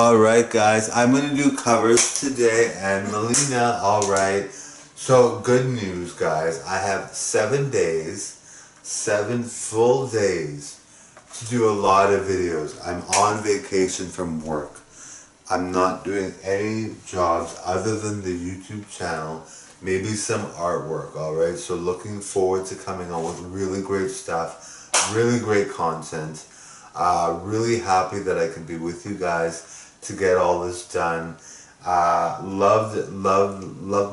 Alright guys, I'm going to do covers today, and Melina, alright. So good news guys, I have 7 days, 7 full days to do a lot of videos. I'm on vacation from work. I'm not doing any jobs other than the YouTube channel, maybe some artwork, alright? So looking forward to coming on with really great stuff, really great content. Really happy that I can be with you guys to get all this done. Loved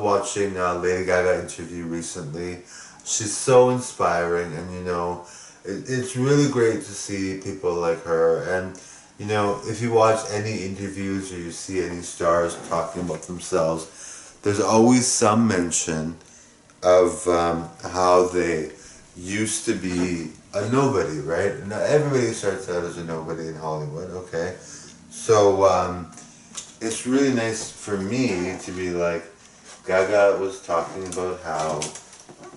watching Lady Gaga interview recently. She's so inspiring, and it's really great to see people like her. And if you watch any interviews or you see any stars talking about themselves, there's always some mention of how they used to be a nobody, right? Now everybody starts out as a nobody in Hollywood, okay? So it's really nice for me to be like, Gaga was talking about how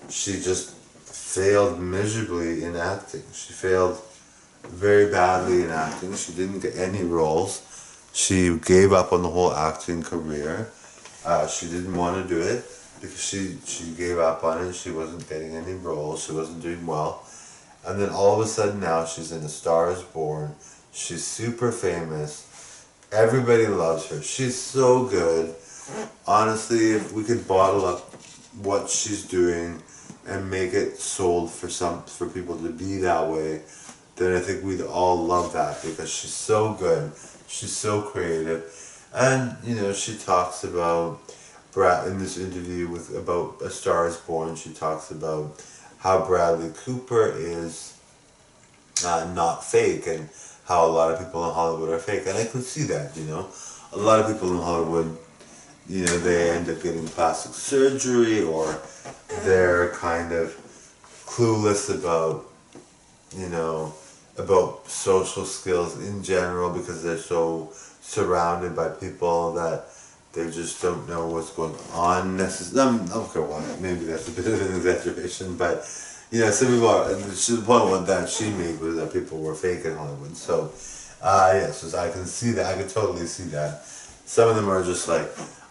she just failed miserably in acting. She failed very badly in acting. She didn't get any roles. She gave up on the whole acting career. She didn't want to do it because she gave up on it. She wasn't getting any roles. She wasn't doing well. And then all of a sudden now she's in A Star Is Born. She's super famous. Everybody loves her. She's so good. Honestly, if we could bottle up what she's doing and make it sold for people to be that way, then I think we'd all love that, because she's so good. She's so creative. And she talks about in this interview about A Star Is Born, she talks about how Bradley Cooper is not fake, and how a lot of people in Hollywood are fake. And I could see that, a lot of people in Hollywood, they end up getting plastic surgery, or they're kind of clueless about, about social skills in general, because they're so surrounded by people that they just don't know what's going on necessarily. Okay, well, maybe that's a bit of an exaggeration, but some people are. The point that she made was that people were fake in Hollywood. So, yes, so I can see that. I can totally see that. Some of them are just like,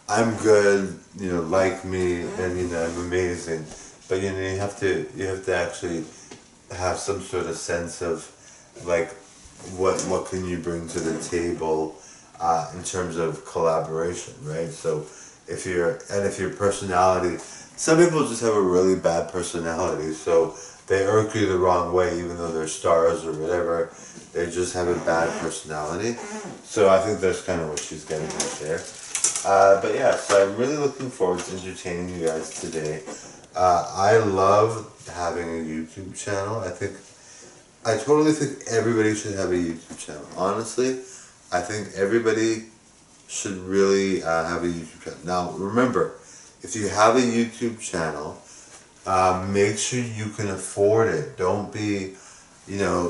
I'm good, like me, and I'm amazing. But you have to actually have some sort of sense of like what can you bring to the table in terms of collaboration, right? So if your personality, some people just have a really bad personality, so they irk you the wrong way, even though they're stars or whatever. They just have a bad personality. So I think that's kind of what she's getting at there. But yeah, so I'm really looking forward to entertaining you guys today. I love having a YouTube channel. I totally think everybody should have a YouTube channel. Honestly, I think everybody should really have a YouTube channel. Now, remember, if you have a YouTube channel, make sure you can afford it. Don't be,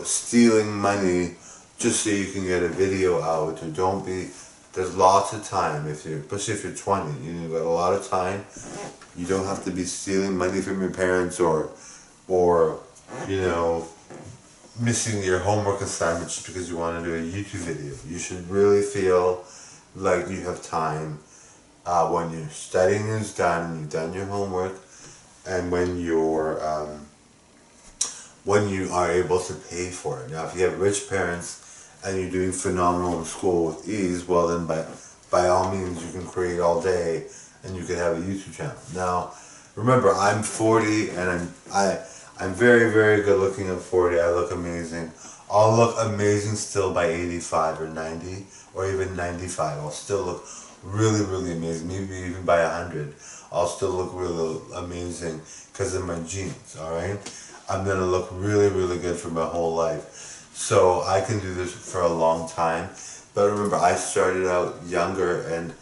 stealing money just so you can get a video out. Or don't be. There's lots of time, especially if you're 20. You've got a lot of time. You don't have to be stealing money from your parents or missing your homework assignment just because you want to do a YouTube video. You should really feel like you have time when your studying is done, you've done your homework, and when you are able to pay for it. Now, if you have rich parents and you're doing phenomenal in school with ease, well then by all means you can create all day and you can have a YouTube channel. Now, remember, I'm 40 and I'm very, very good looking at 40. I look amazing. I'll look amazing still by 85 or 90 or even 95. I'll still look really, really amazing. Maybe even by 100. I'll still look really amazing because of my genes, alright? I'm going to look really, really good for my whole life. So I can do this for a long time. But remember, I started out younger and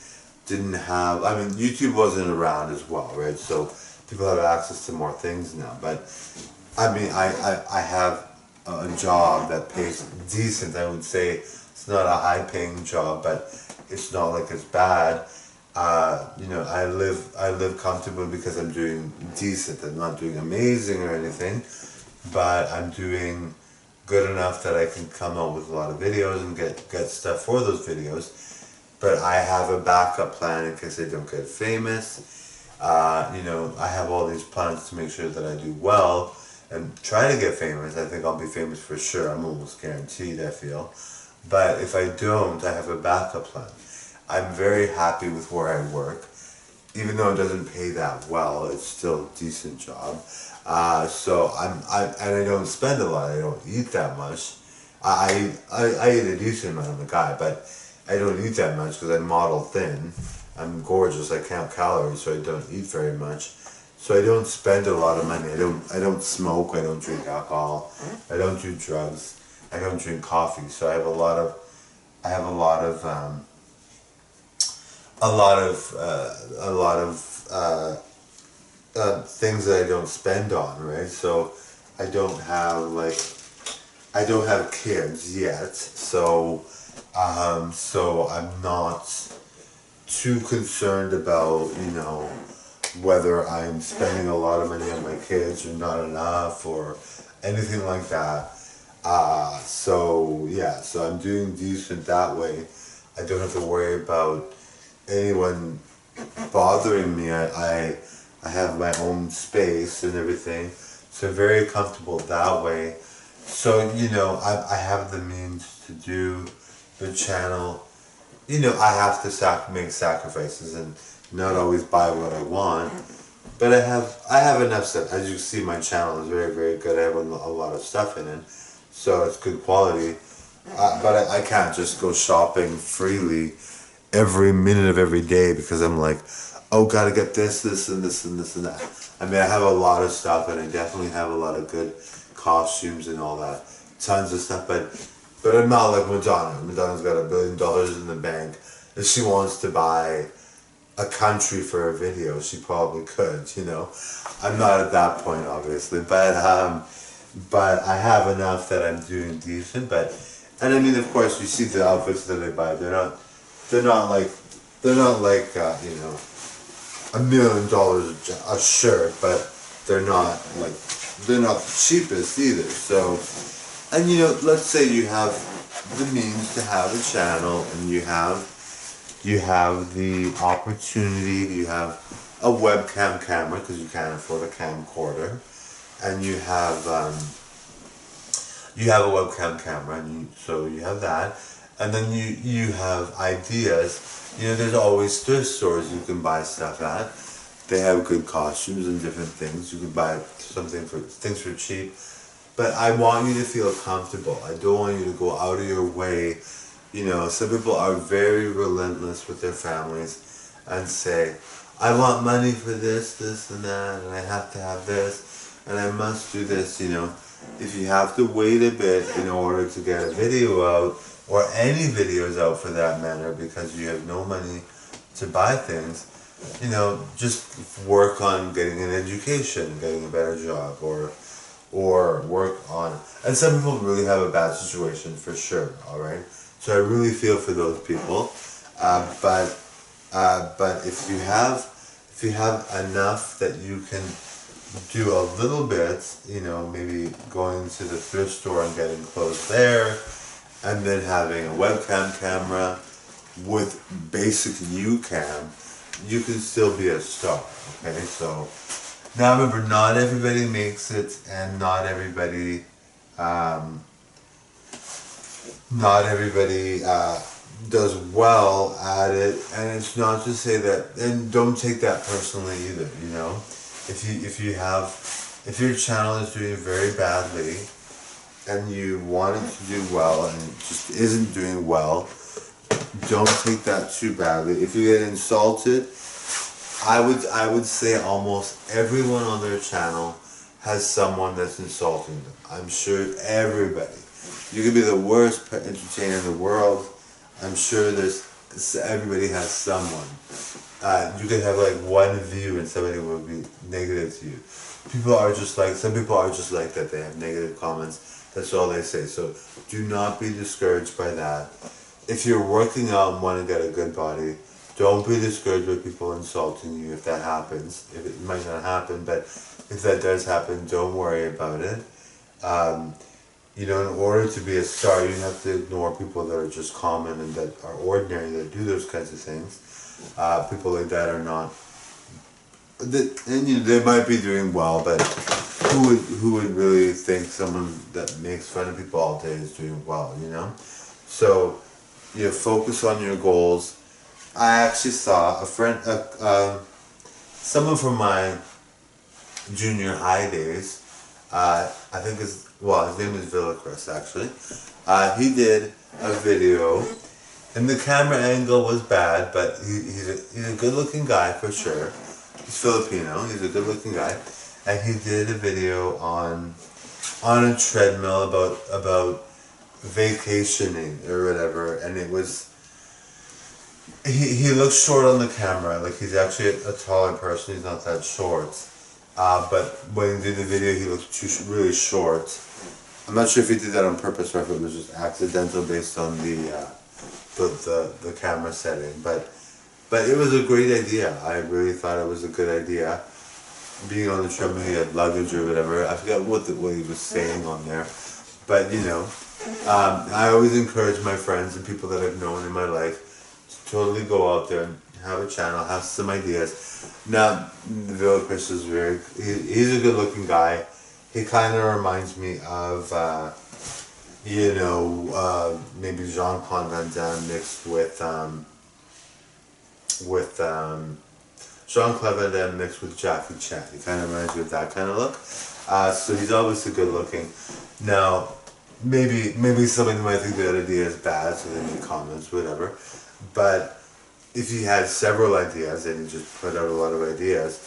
didn't have, YouTube wasn't around as well, right? So people have access to more things now. But I have a job that pays decent. I would say it's not a high paying job, but it's not like it's bad. I live comfortably because I'm doing decent. I'm not doing amazing or anything, but I'm doing good enough that I can come out with a lot of videos and get stuff for those videos. but I have a backup plan in case I don't get famous. I have all these plans to make sure that I do well and try to get famous. I think I'll be famous for sure. I'm almost guaranteed, I feel. But if I don't, I have a backup plan. I'm very happy with where I work. Even though it doesn't pay that well, it's still a decent job. And I don't spend a lot. I don't eat that much. I eat a decent amount. I'm a guy, but I don't eat that much because I'm model thin. I'm gorgeous. I count calories, so I don't eat very much. So I don't spend a lot of money. I don't smoke. I don't drink alcohol. I don't do drugs. I don't drink coffee. So I have a lot of things that I don't spend on, right? So I don't have like I don't have kids yet, so I'm not too concerned about whether I'm spending a lot of money on my kids or not enough or anything like that. So I'm doing decent that way. I don't have to worry about anyone bothering me. I have my own space and everything, so very comfortable that way. So I have the means to do the channel. I have to make sacrifices and not always buy what I want, but I have enough stuff. As you see, my channel is very, very good. I have a lot of stuff in it, so it's good quality. But I can't just go shopping freely every minute of every day because I'm like, oh, gotta get this, and this, and this, and that. I mean, I have a lot of stuff, and I definitely have a lot of good costumes and all that. Tons of stuff, but I'm not like Madonna. Madonna's got $1 billion in the bank. If she wants to buy a country for a video, she probably could, I'm not at that point, obviously, but I have enough that I'm doing decent, and I mean, of course, you see the outfits that I buy, they're not like, $1 million a shirt, but they're not the cheapest either. So, and let's say you have the means to have a channel, and you have the opportunity, you have a webcam camera because you can't afford a camcorder, and you have a webcam camera, and so you have that, and then you have ideas. There's always thrift stores you can buy stuff at. They have good costumes and different things. You can buy things for cheap. But I want you to feel comfortable. I don't want you to go out of your way. Some people are very relentless with their families and say, I want money for this, this, and that, and I have to have this, and I must do this, If you have to wait a bit in order to get a video out, or any videos out for that matter, because you have no money to buy things, just work on getting an education, getting a better job, or work on. And some people really have a bad situation for sure. All right, so I really feel for those people. But if you have enough that you can do a little bit, maybe going to the thrift store and getting clothes there, and then having a webcam camera with basic UCam, you can still be a star. Okay, so now remember, not everybody makes it, and not everybody does well at it, and it's not to say that, and don't take that personally either. If your channel is doing very badly and you want it to do well and it just isn't doing well, don't take that too badly. If you get insulted, I would say almost everyone on their channel has someone that's insulting them. I'm sure everybody. You could be the worst entertainer in the world. I'm sure everybody has someone. You could have like one view and somebody will be negative to you. Some people are just like that. They have negative comments. That's all they say. So do not be discouraged by that. If you're working out and want to get a good body, don't be discouraged by people insulting you if that happens. If it might not happen, but if that does happen, don't worry about it. you know, in order to be a star, you have to ignore people that are just common and that are ordinary, that do those kinds of things. People like that are not, and you know, they might be doing well, but who would really think someone that makes fun of people all day is doing well, you know? So, you focus on your goals. I actually saw a friend, someone from my junior high days. I think his name is Villa Chris actually. He did a video, and the camera angle was bad, but he's a good looking guy for sure. He's Filipino. He's a good looking guy, and he did a video on a treadmill about vacationing or whatever, and it was. He looks short on the camera, like he's actually a taller person, he's not that short. But when he did the video, he looked really short. I'm not sure if he did that on purpose or if it was just accidental based on the camera setting. But it was a great idea. I really thought it was a good idea. Being on the treadmill, he had luggage or whatever. I forgot what he was saying on there. But you know, I always encourage my friends and people that I've known in my life to totally go out there and have a channel, have some ideas. Now, Villa Chris is he's a good looking guy. He kind of reminds me of, maybe Jean-Claude Van Damme mixed with Jean-Claude Van Damme mixed with Jackie Chan. He kind of reminds me of that kind of look. So he's obviously good looking. Now, maybe somebody might think that idea is bad, so they make comments, whatever. But if he had several ideas and he just put out a lot of ideas,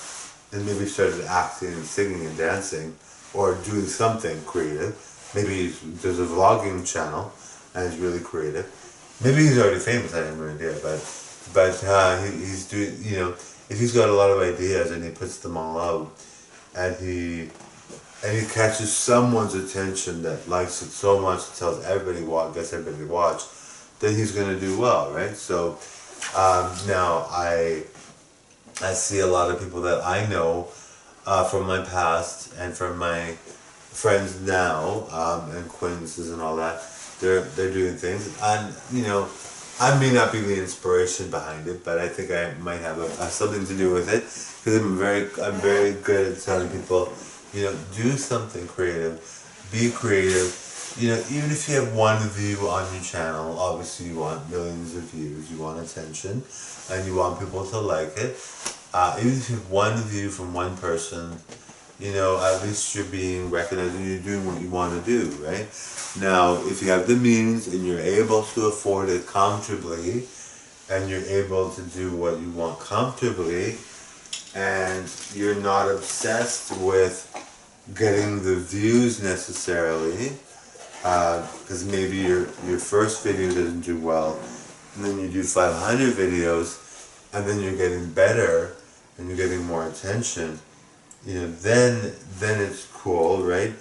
and maybe started acting and singing and dancing, or doing something creative, maybe there's a vlogging channel and he's really creative. Maybe he's already famous. I have no idea, but he's doing. You know, if he's got a lot of ideas and he puts them all out, and he catches someone's attention that likes it so much, tells everybody gets everybody to watch, then he's going to do well, right? So now I see a lot of people that I know from my past and from my friends now, and acquaintances and all that. They're doing things, and you know, I may not be the inspiration behind it, but I think I might have something to do with it, because I'm very good at telling people, you know, do something creative, be creative. You know, even if you have one view on your channel, obviously you want millions of views, you want attention, and you want people to like it. Even if you have one view from one person, you know, at least you're being recognized and you're doing what you want to do, right? Now, if you have the means and you're able to afford it comfortably, and you're able to do what you want comfortably, and you're not obsessed with getting the views necessarily, because maybe your first video doesn't do well, and then you do 500 videos, and then you're getting better, and you're getting more attention, you know, then it's cool, right?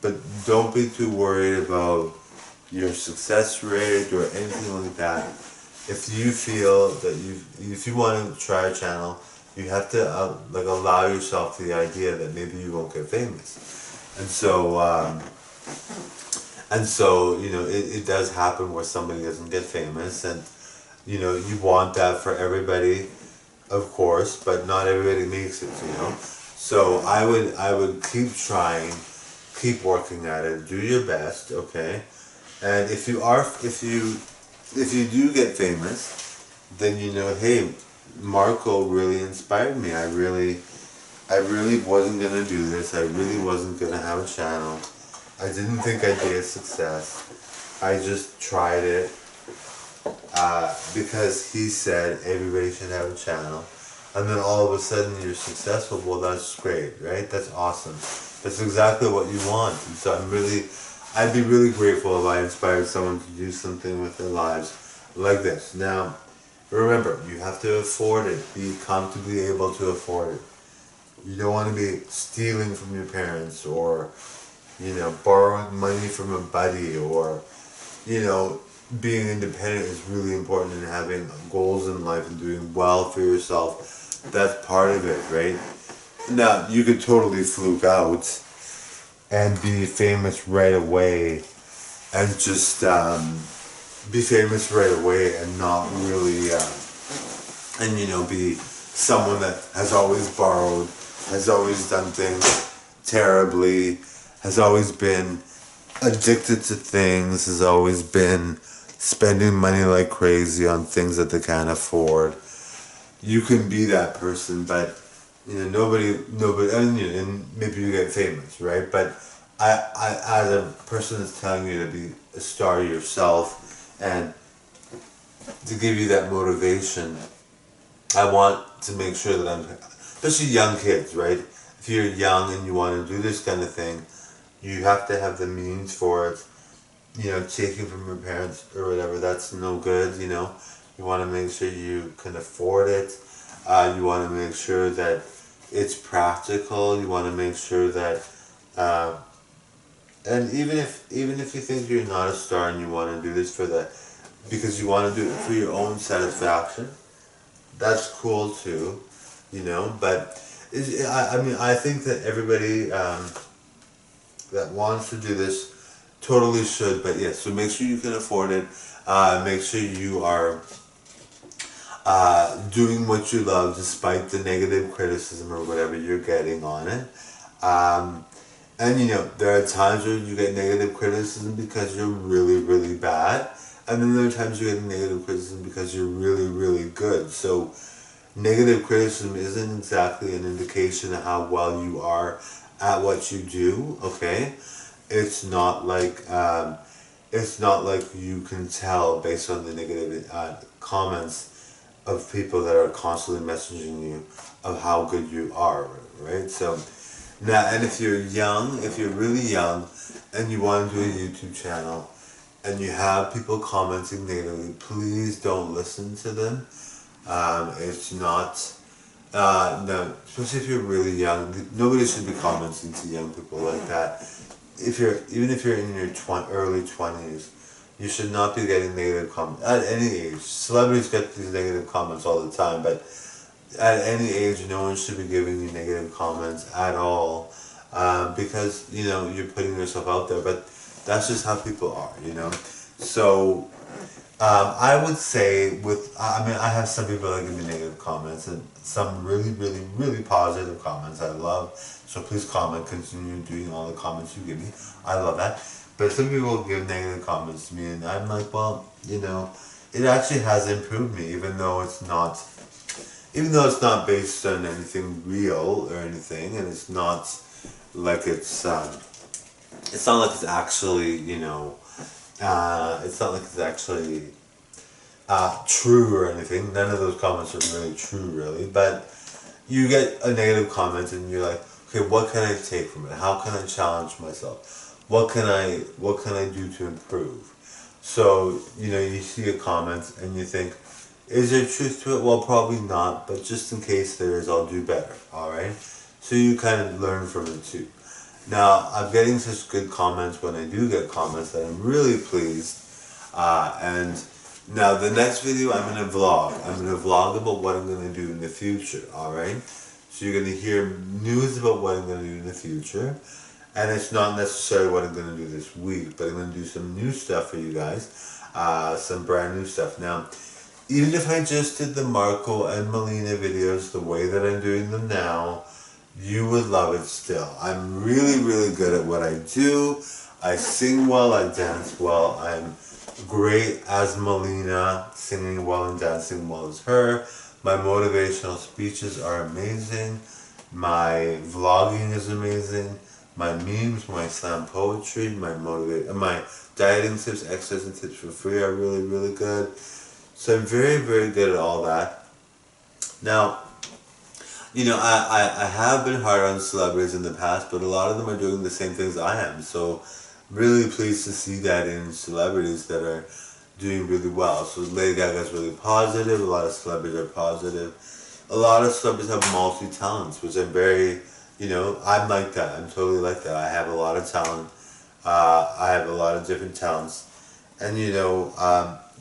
But don't be too worried about your success rate or anything like that. If you feel that if you want to try a channel, you have to allow yourself the idea that maybe you won't get famous, and so you know, it does happen where somebody doesn't get famous, and you know, you want that for everybody, of course, but not everybody makes it, you know. So I would keep trying, keep working at it, do your best, okay? And if you do get famous, then you know, hey, Marco really inspired me. I really wasn't gonna do this. I really wasn't gonna have a channel. I didn't think I'd be a success. I just tried it because he said everybody should have a channel. And then all of a sudden you're successful. Well, that's great, right? That's awesome. That's exactly what you want. And so I'd be really grateful if I inspired someone to do something with their lives like this. Now, remember, you have to afford it. Be comfortably able to afford it. You don't want to be stealing from your parents, or, you know, borrowing money from a buddy, or, you know, being independent is really important, and having goals in life and doing well for yourself. That's part of it, right? Now, you could totally fluke out and be famous right away and just be famous right away and not really, and be someone that has always borrowed, has always done things terribly, has always been addicted to things, has always been spending money like crazy on things that they can't afford. You can be that person, but nobody, and maybe you get famous, right? But as a person that's telling you to be a star yourself and to give you that motivation, I want to make sure that I'm, especially young kids, right? If you're young and you want to do this kind of thing, you have to have the means for it. Taking from your parents or whatever, that's no good. You want to make sure you can afford it. You want to make sure that it's practical. You want to make sure that, and even if you think you're not a star and you want to do this for that, because you want to do it for your own satisfaction, that's cool too. But I mean, I think that everybody that wants to do this totally should. But yes, so make sure you can afford it. Make sure you are doing what you love despite the negative criticism or whatever you're getting on it. And there are times where you get negative criticism because you're really, really bad. And then there are times you get negative criticism because you're really, really good. So negative criticism isn't exactly an indication of how well you are at what you do, okay? It's not like you can tell based on the negative comments of people that are constantly messaging you of how good you are, right? So now, and if you're really young, and you want to do a YouTube channel, and you have people commenting negatively, please don't listen to them. It's not. No, especially if you're really young, nobody should be commenting to young people like that. Even if you're in your early 20s, you should not be getting negative comments at any age. Celebrities get these negative comments all the time, but at any age, no one should be giving you negative comments at all, because you're putting yourself out there. But that's just how people are. So I would say I have some people that give me negative comments and some really, really, really positive comments I love. So please comment, continue doing all the comments you give me. I love that. But some people give negative comments to me and I'm like, well, it actually has improved me, even though it's not based on anything real or anything, and it's not like it's not like it's actually, it's not like it's actually true or anything. None of those comments are really true, really. But you get a negative comment and you're like, okay, what can I take from it? How can I challenge myself? What can I do to improve? So, you see a comment and you think, is there truth to it? Well, probably not, but just in case there is, I'll do better, alright? So you kind of learn from it too. Now, I'm getting such good comments when I do get comments that I'm really pleased. And now the next video I'm going to vlog. I'm going to vlog about what I'm going to do in the future, alright? So you're going to hear news about what I'm going to do in the future. And it's not necessarily what I'm going to do this week, but I'm going to do some new stuff for you guys. Some brand new stuff. Now, even if I just did the Marco and Melina videos the way that I'm doing them now, you would love it still. I'm really, really good at what I do. I sing well, I dance well. I'm great as Melina, singing well and dancing well as her. My motivational speeches are amazing. My vlogging is amazing. My memes, my slam poetry, my dieting tips, exercising tips for free are really, really good. So I'm very, very good at all that. Now, I have been hard on celebrities in the past, but a lot of them are doing the same things I am. So really pleased to see that in celebrities that are doing really well. So Lady Gaga's really positive, a lot of celebrities are positive. A lot of celebrities have multi-talents, which I'm very, I'm like that. I'm totally like that. I have a lot of talent. I have a lot of different talents. And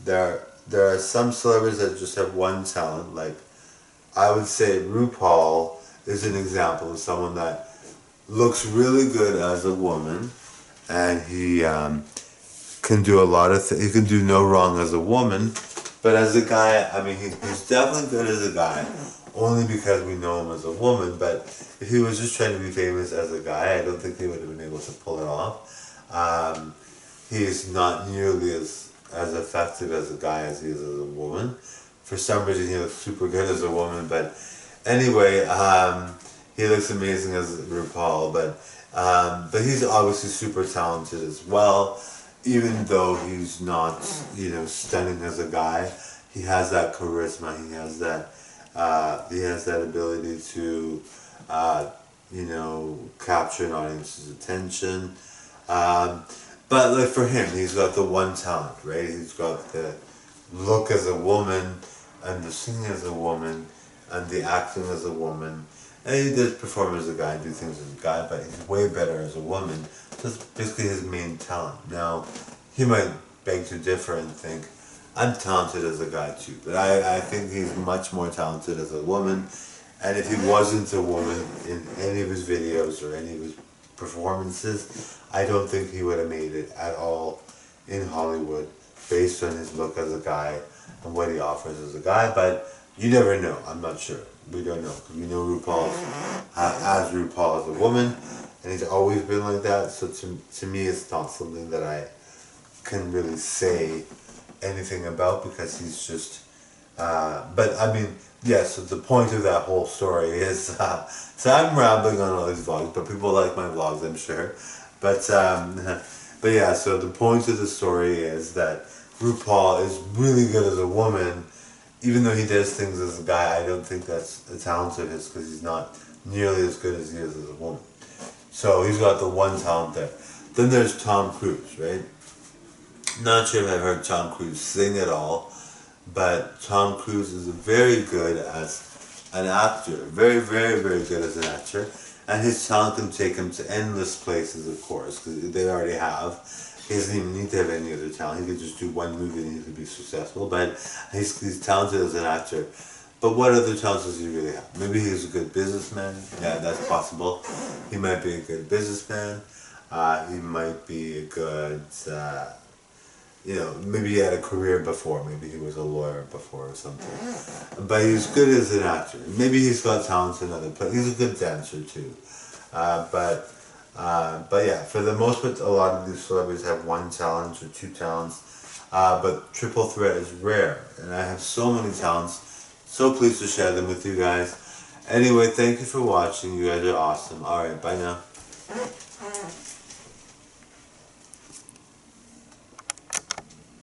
there are some celebrities that just have one talent. Like, I would say RuPaul is an example of someone that looks really good as a woman, and he can do a lot of things. He can do no wrong as a woman, but as a guy, I mean, he's definitely good as a guy, only because we know him as a woman. But if he was just trying to be famous as a guy, I don't think he would have been able to pull it off. He's not nearly as effective as a guy as he is as a woman. For some reason, he looks super good as a woman, but anyway, he looks amazing as RuPaul. But he's obviously super talented as well. Even though he's not, stunning as a guy, he has that charisma. He has that ability to, capture an audience's attention. But like for him, he's got the one talent, right? He's got the look as a woman, and the singing as a woman, and the acting as a woman. And he does perform as a guy and do things as a guy, but he's way better as a woman. That's basically his main talent. Now, he might beg to differ and think, I'm talented as a guy too, but I think he's much more talented as a woman. And if he wasn't a woman in any of his videos or any of his performances, I don't think he would have made it at all in Hollywood based on his look as a guy and what he offers as a guy. But you never know. I'm not sure. We don't know. We know RuPaul as RuPaul as a woman, and he's always been like that. So to me, it's not something that I can really say anything about, because he's just. But I mean, yeah. So the point of that whole story is. So I'm rambling on all these vlogs, but people like my vlogs, I'm sure. But yeah. So the point of the story is that RuPaul is really good as a woman. Even though he does things as a guy, I don't think that's a talent of his, because he's not nearly as good as he is as a woman. So he's got the one talent there. Then there's Tom Cruise, right? Not sure if I've heard Tom Cruise sing at all, but Tom Cruise is very good as an actor. Very, very, very good as an actor. And his talent can take him to endless places, of course, because they already have. He doesn't even need to have any other talent. He could just do one movie and he could be successful. But he's talented as an actor. But what other talents does he really have? Maybe he's a good businessman. Yeah, that's possible. He might be a good businessman. He might be a good, maybe he had a career before. Maybe he was a lawyer before or something. But he's good as an actor. Maybe he's got talents in other places. He's a good dancer too. But yeah, for the most part, a lot of these celebrities have one talent or two talents. But triple threat is rare. And I have so many talents. So pleased to share them with you guys. Anyway, thank you for watching. You guys are awesome. Alright, bye now.